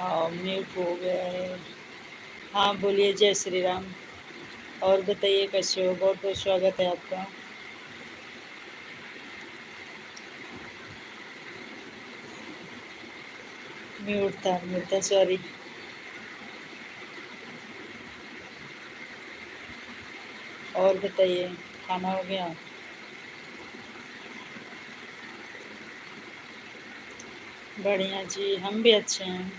Mute हो गया है। हाँ बोलिए, जय श्री राम। और बताइए कैसे हो? बहुत बहुत स्वागत है आपका। म्यूट था सॉरी। और बताइए, खाना हो गया? बढ़िया जी, हम भी अच्छे हैं।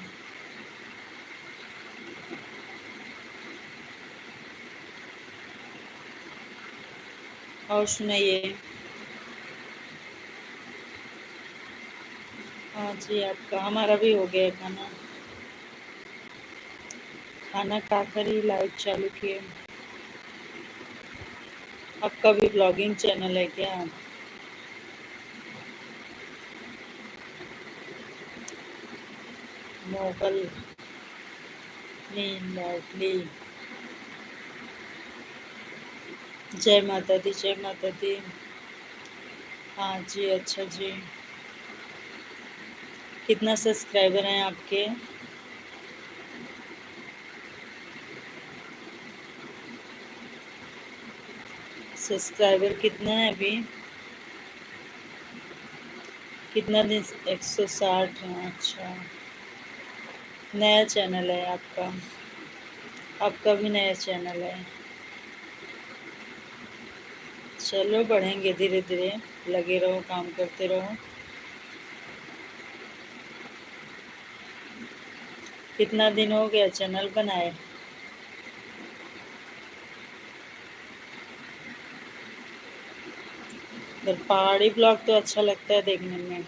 और सुनाइए। हाँ जी, आपका हमारा भी हो गया खाना। खाना खाकर ही लाइव चालू किए। आपका भी ब्लॉगिंग चैनल है क्या? मोगल नींद लाडली। जय माता दी, जय माता दी। हाँ जी, अच्छा जी। कितना सब्सक्राइबर हैं आपके? सब्सक्राइबर कितना है अभी? कितना दिन? 160 हैं, अच्छा। नया चैनल है आपका? आपका भी नया चैनल है? चलो बढ़ेंगे धीरे धीरे। लगे रहो, काम करते रहो। कितना दिन हो गया चैनल बनाए? पर पहाड़ी ब्लॉग तो अच्छा लगता है देखने में।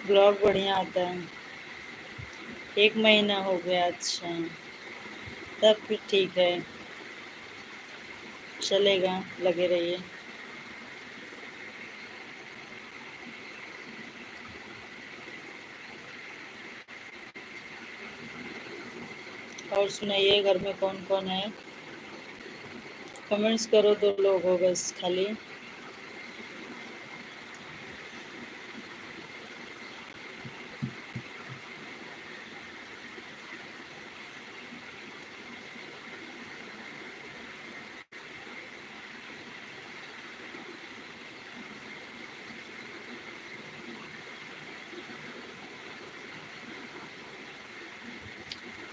ब्लॉग बढ़िया आता है। 1 महीना हो गया, अच्छा। तब फिर ठीक है, चलेगा, लगे रहिए। और सुनाइए, घर में कौन कौन है? कमेंट्स करो, 2 लोग हो बस खाली।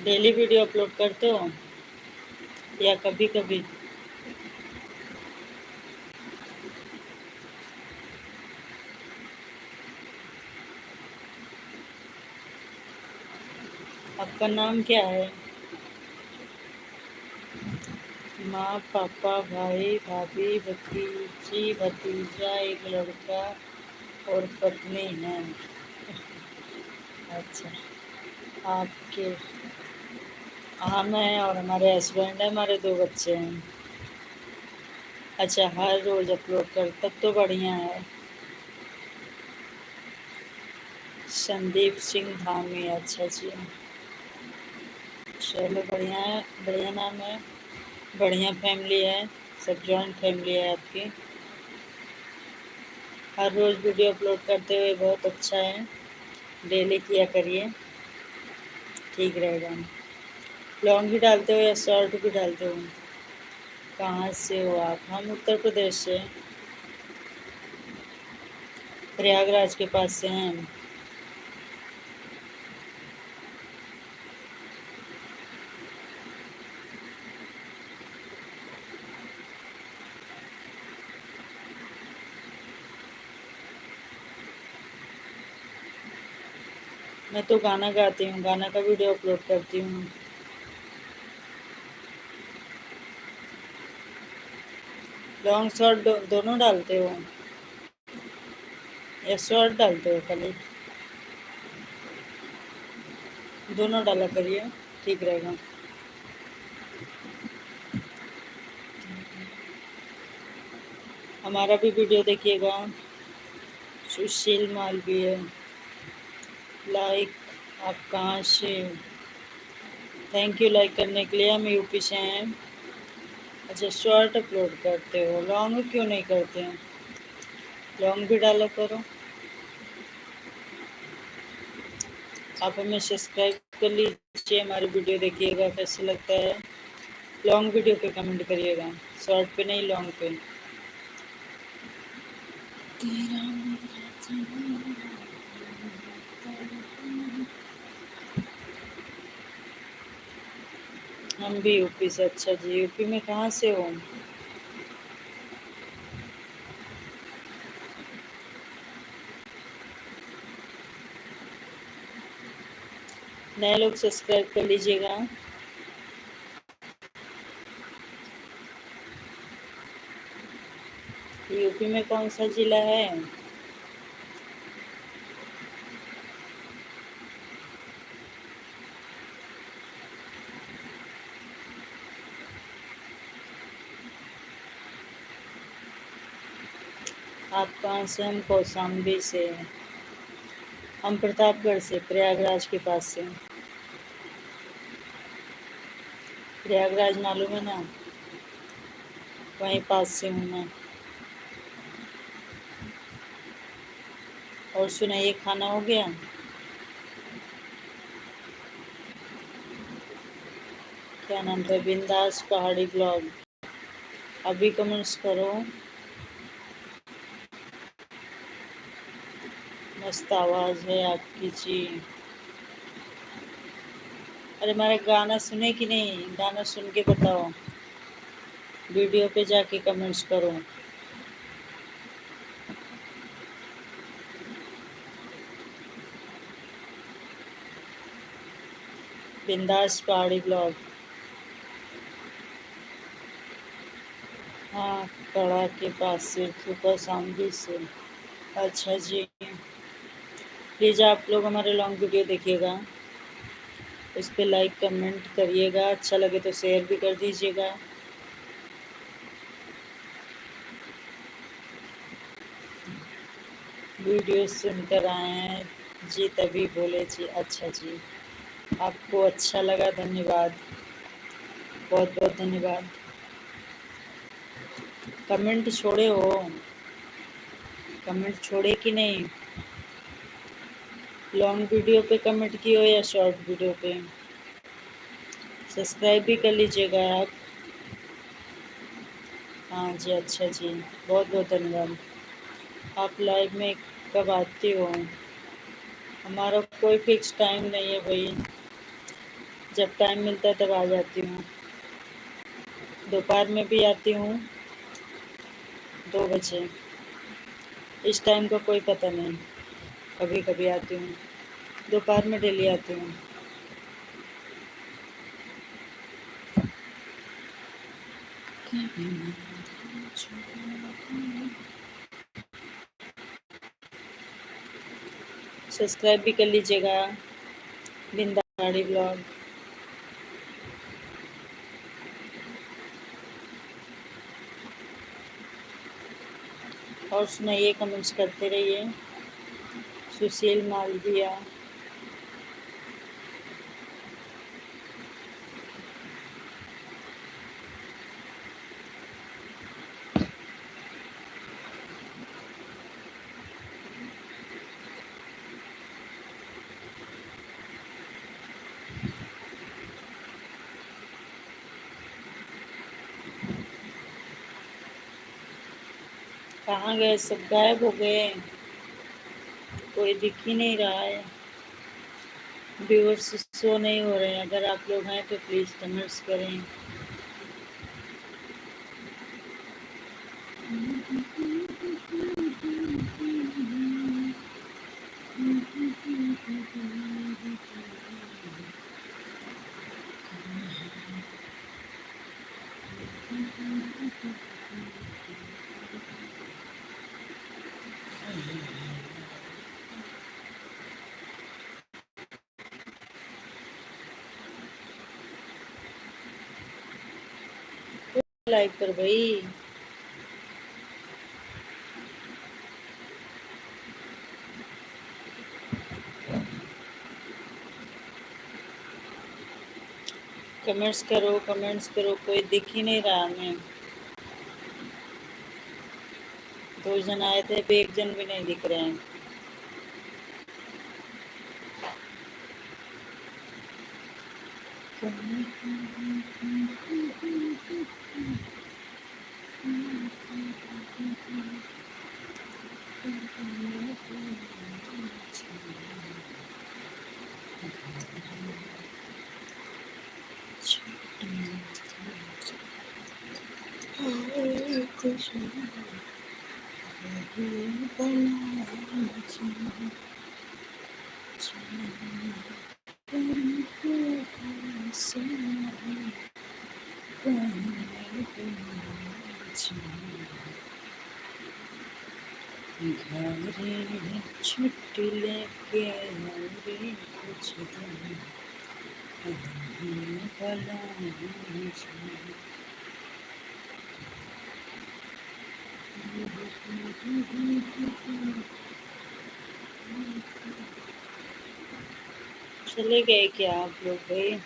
डेली वीडियो अपलोड करते हो या कभी कभी? आपका नाम क्या है? माँ, पापा, भाई, भाभी, भतीजी, भतीजा, एक लड़का और पत्नी है। अच्छा। आपके? हम हैं और हमारे हस्बैंड है, हमारे 2 बच्चे हैं। अच्छा, हर रोज अपलोड कर, तब तो बढ़िया है। संदीप सिंह धामी, अच्छा जी। चलो बढ़िया है, बढ़िया नाम है। बढ़िया फैमिली है। सब जॉइंट फैमिली है आपकी। हर रोज़ वीडियो अपलोड करते हुए बहुत अच्छा है। डेली किया करिए, ठीक रहेगा। लॉन्ग भी डालते हो या शॉर्ट भी डालते हो? कहाँ से हो आप? हम उत्तर प्रदेश से, प्रयागराज के पास से हैं हम। मैं तो गाना गाती हूँ, गाना का वीडियो अपलोड करती हूँ। लॉन्ग शॉर्ट दोनों डालते हो या शॉर्ट डालते हो खाली? दोनों डाला करिए, ठीक रहेगा। हमारा भी वीडियो देखिएगा। सुशील मालवी है। लाइक। आप कहाँ से? थैंक यू लाइक करने के लिए। हम यूपी से हैं। अच्छा, शॉर्ट अपलोड करते हो, लॉन्ग क्यों नहीं करते हैं? लॉन्ग भी डाला करो। आप हमें सब्सक्राइब कर लीजिए, हमारी वीडियो देखिएगा, कैसे लगता है। लॉन्ग वीडियो पे कमेंट करिएगा, शॉर्ट पे नहीं, लॉन्ग पे। तेरा हम भी यूपी से। अच्छा जी, यूपी में कहाँ से हो? नए लोग सब्सक्राइब कर लीजिएगा। यूपी में कौन सा जिला है? आप कहाँ से? हम कौशाम्बी से। हम प्रतापगढ़ से, प्रयागराज के पास से। प्रयागराज मालूम है ना, वहीं पास से हूँ मैं। और सुनाइए, खाना हो गया? क्या नाम था? बिंदास पहाड़ी ब्लॉग। अभी कमेंट्स करो। मस्त आवाज़ है आपकी जी। अरे हमारा गाना सुने कि नहीं? गाना सुन के बताओ, वीडियो पे जाके कमेंट्स करो। बिंदास पहाड़ी ब्लॉग। हाँ, कड़ा के पास से, सुपर शामली से। अच्छा जी, प्लीज़ आप लोग हमारे लॉन्ग वीडियो देखिएगा, उस पर लाइक कमेंट करिएगा, अच्छा लगे तो शेयर भी कर दीजिएगा। वीडियो सुनकर आए हैं जी, तभी बोले जी। अच्छा जी, आपको अच्छा लगा, धन्यवाद, बहुत बहुत धन्यवाद। कमेंट छोड़े हो? कमेंट छोड़े कि नहीं? लॉन्ग वीडियो पे कमेंट किए हो या शॉर्ट वीडियो पे? सब्सक्राइब भी कर लीजिएगा आप। हाँ जी, अच्छा जी, बहुत बहुत धन्यवाद। आप लाइव में कब आते हो? हमारा कोई फिक्स टाइम नहीं है भाई, जब टाइम मिलता है तब आ जाती हूँ। दोपहर में भी आती हूँ, 2 बजे। इस टाइम का कोई पता नहीं, कभी कभी आती हूँ। दोपहर में डेली आती हूँ। सब्सक्राइब भी कर लीजिएगा, बिंदाड़ी ब्लॉग। और सुनाइए, कमेंट्स करते रहिए। सुशील मालविया। कहाँ गए? सब गायब हो गए, कोई दिख ही नहीं रहा है। व्यूअर्स शो नहीं हो रहे हैं। अगर आप लोग हैं तो प्लीज़ कमेंट्स करें। लाइक कर भाई। कमेंट्स करो, कमेंट्स करो, कोई दिख ही नहीं रहा हमें। 2 जन आए थे, अभी 1 जन भी नहीं दिख रहे हैं। घरे छुट्टी लेके रे कुछ दिन भला चले गए क्या आप लोग भाई?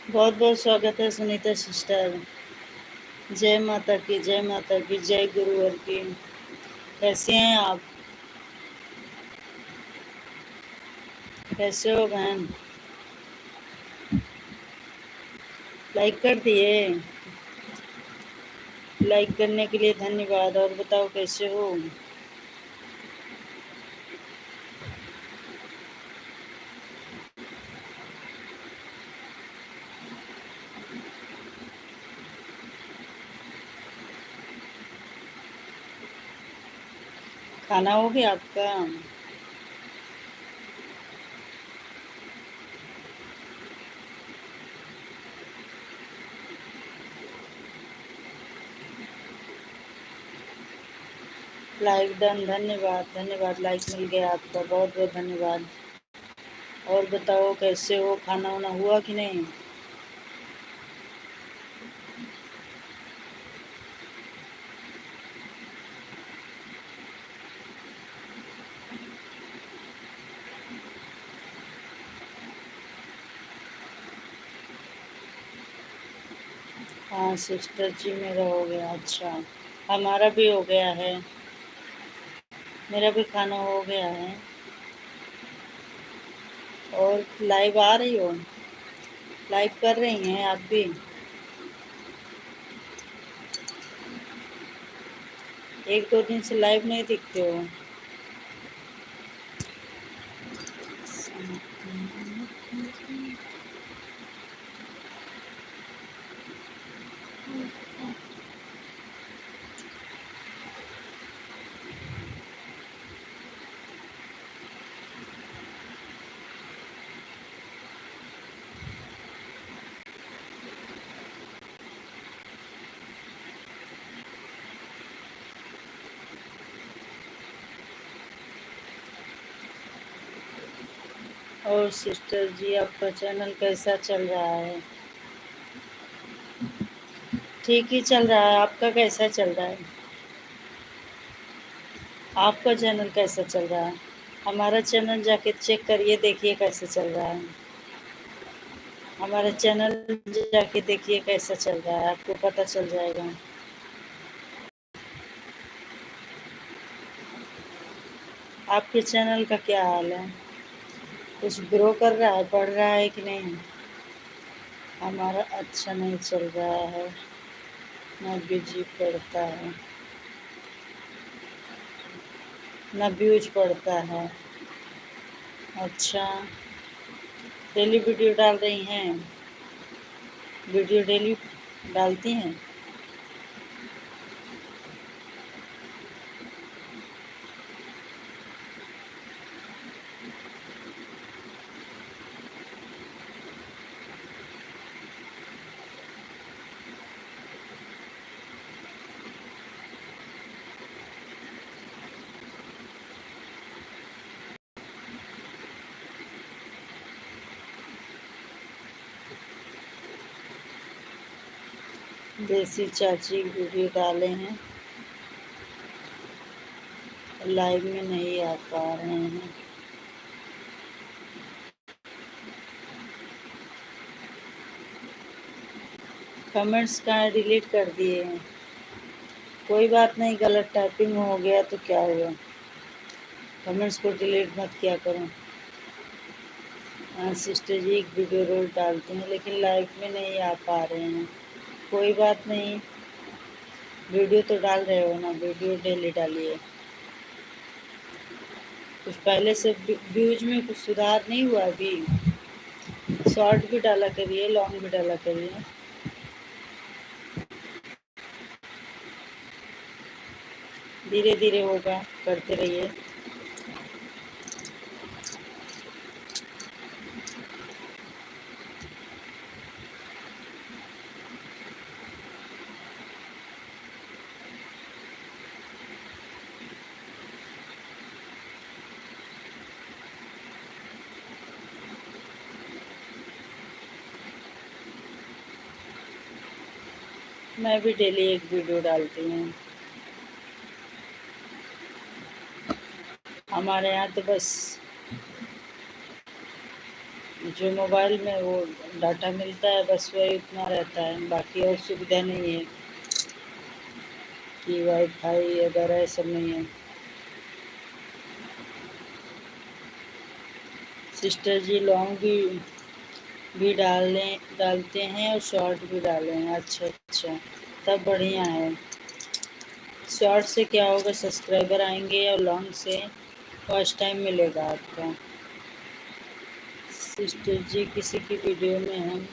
बहुत बहुत स्वागत है सुनीता सिस्टर। जय माता की, जय माता की, जय गुरुवर की। कैसे हैं आप? कैसे हो बहन? लाइक कर दिए? लाइक करने के लिए धन्यवाद। और बताओ कैसे हो? खाना हो गया आपका? लाइक डन, धन्यवाद धन्यवाद। लाइक मिल गया आपका, बहुत बहुत धन्यवाद। और बताओ कैसे हो? खाना वाना हुआ कि नहीं? हाँ सिस्टर जी, मेरा हो गया। अच्छा, हमारा भी हो गया है, मेरा भी खाना हो गया है। और लाइव आ रही हो? लाइव कर रही हैं आप भी? एक दो दिन से लाइव नहीं दिखते हो। और सिस्टर जी, आपका चैनल कैसा चल रहा है? ठीक ही चल रहा है। आपका कैसा चल रहा है? आपका चैनल कैसा चल रहा है? हमारा चैनल जाके चेक करिए, देखिए कैसे चल रहा है। हमारा चैनल जाके देखिए कैसा चल रहा है, आपको पता चल जाएगा। आपके चैनल का क्या हाल है? कुछ ग्रो कर रहा है, बढ़ रहा है कि नहीं? हमारा अच्छा नहीं चल रहा है, ना बिजी पड़ता है, ना व्यूज पड़ता है। अच्छा, डेली वीडियो डाल रही हैं? वीडियो डेली डालती हैं? देसी चाची वीडियो डाले हैं, लाइव में नहीं आ पा रहे हैं। कमेंट्स कहाँ डिलीट कर दिए हैं? कोई बात नहीं, गलत टाइपिंग हो गया तो क्या हुआ, कमेंट्स को डिलीट मत किया करो। हाँ सिस्टर जी, एक वीडियो रोज डालते हैं लेकिन लाइव में नहीं आ पा रहे हैं। कोई बात नहीं, वीडियो तो डाल रहे हो ना, वीडियो डेली डालिए। कुछ पहले से व्यूज में कुछ सुधार नहीं हुआ अभी? शॉर्ट भी डाला करिए, लॉन्ग भी डाला करिए। धीरे धीरे होगा, करते रहिए। मैं भी डेली एक वीडियो डालती हूँ। हमारे यहाँ तो बस जो मोबाइल में वो डाटा मिलता है, बस वही उतना रहता है, बाकी और सुविधा नहीं है कि वाईफाई वगैरह सब नहीं है। सिस्टर जी, लॉन्ग भी डालते हैं और शॉर्ट भी डाले हैं। अच्छा अच्छा, तब बढ़िया है। शॉर्ट से क्या होगा, सब्सक्राइबर आएंगे और लॉन्ग से वॉच टाइम मिलेगा आपका। सिस्टर जी, किसी की वीडियो में हम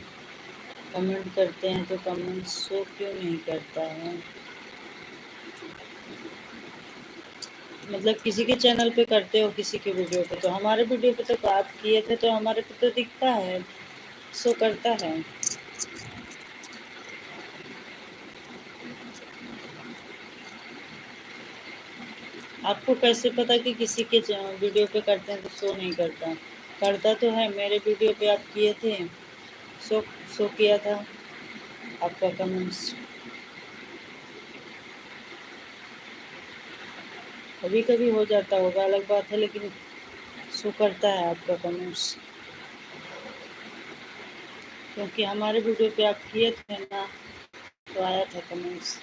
कमेंट करते हैं तो कमेंट शो क्यों नहीं करता है? मतलब किसी के चैनल पे करते हो, किसी के वीडियो पे, तो हमारे वीडियो पे तो आप किए थे तो हमारे पे तो दिखता है, शो करता है। आपको कैसे पता कि किसी के वीडियो पे करते हैं तो शो नहीं करता? करता तो है, मेरे वीडियो पे आप किए थे, शो शो किया था आपका कमेंट्स। कभी कभी हो जाता होगा, अलग बात है, लेकिन शो करता है आपका कमेंट्स, क्योंकि हमारे वीडियो पे आप किए थे ना। तो आया था कमेंट्स।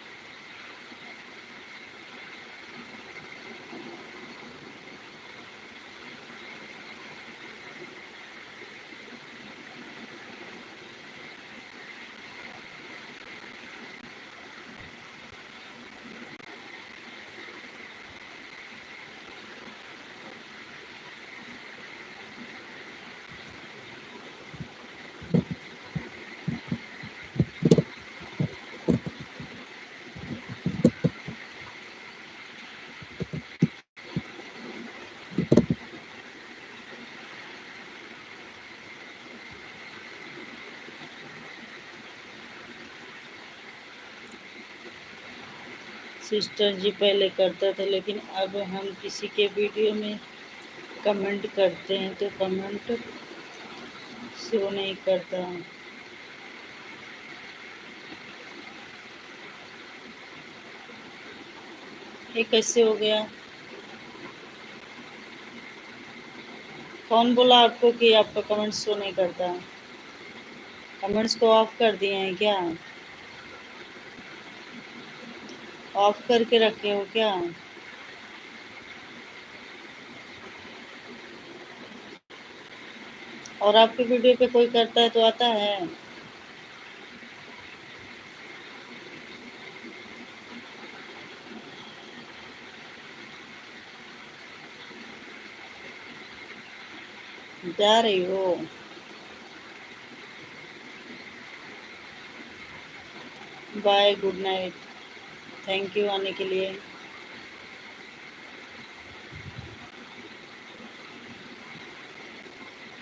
सिस्टर जी पहले करता था, लेकिन अब हम किसी के वीडियो में कमेंट करते हैं तो कमेंट शो नहीं करता। ये कैसे हो गया? कौन बोला आपको कि आपका कमेंट शो नहीं करता? कमेंट्स को ऑफ कर दिए हैं क्या? ऑफ करके रखे हो क्या? और आपके वीडियो पे कोई करता है तो आता है? जा रही हो? Bye, good night. Thank you आने के लिए।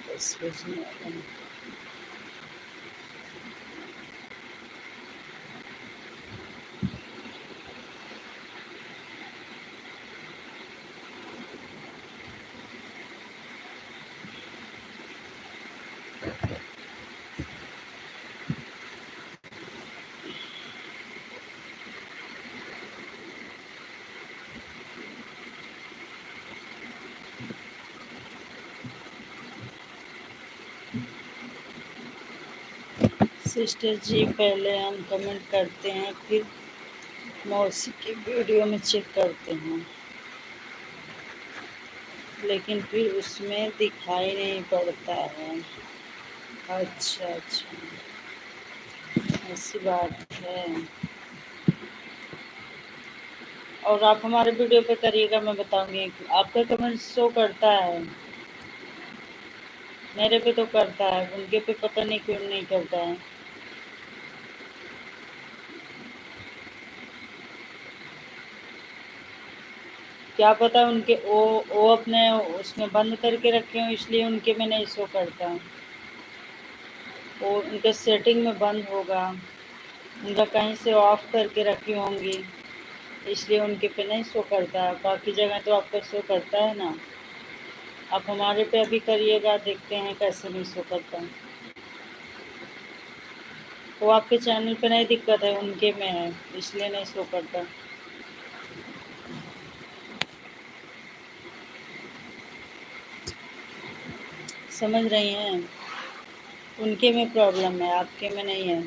10 बजने वाला है। सिस्टर जी पहले हम कमेंट करते हैं, फिर मौसी के वीडियो में चेक करते हैं, लेकिन फिर उसमें दिखाई नहीं पड़ता है। अच्छा अच्छा, ऐसी बात है। और आप हमारे वीडियो पे करिएगा, मैं बताऊंगी। आपका कमेंट शो करता है, मेरे पे तो करता है, उनके पे पता नहीं क्यों नहीं करता है। क्या पता उनके वो अपने उसमें बंद करके रखे हो, इसलिए उनके में नहीं शो करता। वो उनके सेटिंग में बंद होगा, उनका कहीं से ऑफ करके रखी होंगी, इसलिए उनके पे नहीं शो करता। बाकी जगह तो आपका शो करता है ना। आप हमारे पे अभी करिएगा, देखते हैं कैसे नहीं शो करता। वो आपके चैनल पे नहीं दिक्कत है, उनके में है, इसलिए नहीं शो करता। समझ रही हैं? उनके में प्रॉब्लम है, आपके में नहीं है।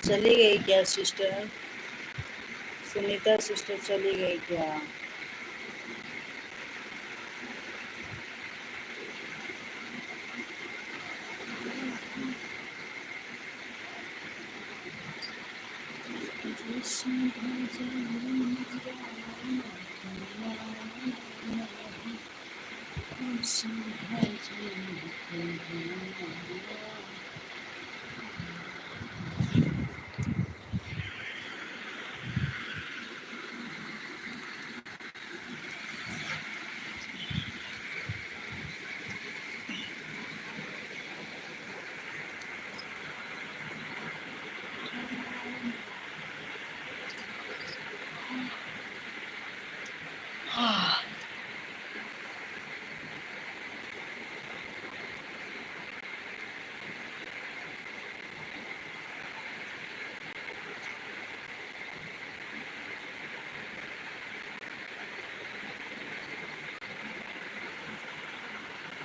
चली गई क्या सिस्टर? सुनीता सिस्टर चली गई क्या?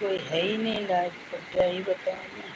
कोई है ही नहीं लाइव पर, क्या ही बताऊँ मैं।